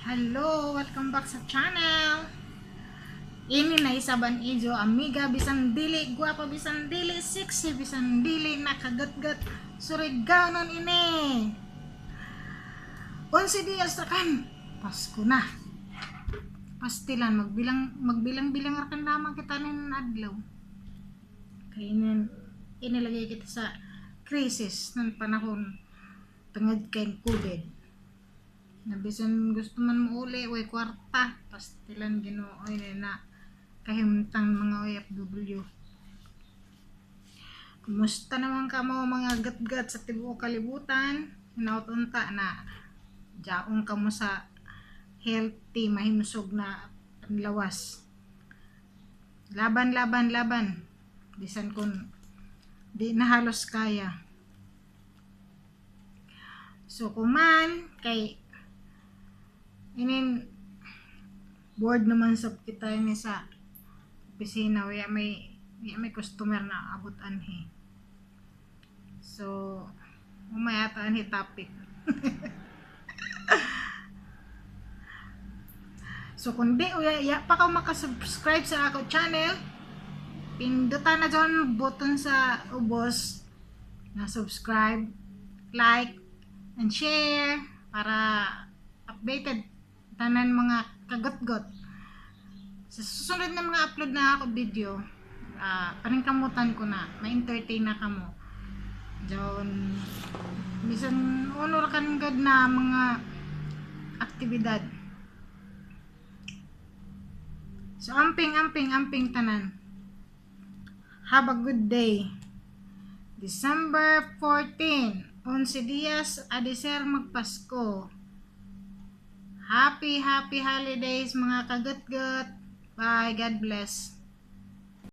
Hello, welcome back sa channel. Ini na isaban ijo amiga bisan dili guwapa bisan dili sexy bisan dili nakagat-gat suriganon ini. 11 días ra kan Pasko na. Pastilan magbilang-bilang ra kan lamang kita nin adlaw. Kainin inilagay kita sa krisis ng panahon tungod kay COVID. Nabisan gusto man mo uli, way kwarta, pastilan ginooy na kahimtang mga OFW. Kumusta naman ka mo mga gat-gat sa tibuok kalibutan? Hinautunta na jaong ka mo sa healthy, mahimsog na lawas. Laban. Bisan kun di na halos kaya. So kuman kay board naman sa kita ini sa opisina may customer na abot anhi. So umaya ata anhi topic. So kung di ya pa ka makasubscribe sa ako channel, pindutan na dyan button sa ubos na subscribe, like, and share para updated tanan mga kagot-got sa susunod na mga upload na ako video. Paningkamutan ko na ma-entertain na kamo diyon bisan honor kan gad na mga aktibidad. So amping tanan, have a good day. December 14, 11 días adiser magpasko. Happy holidays mga kagat-gat. Bye, God bless.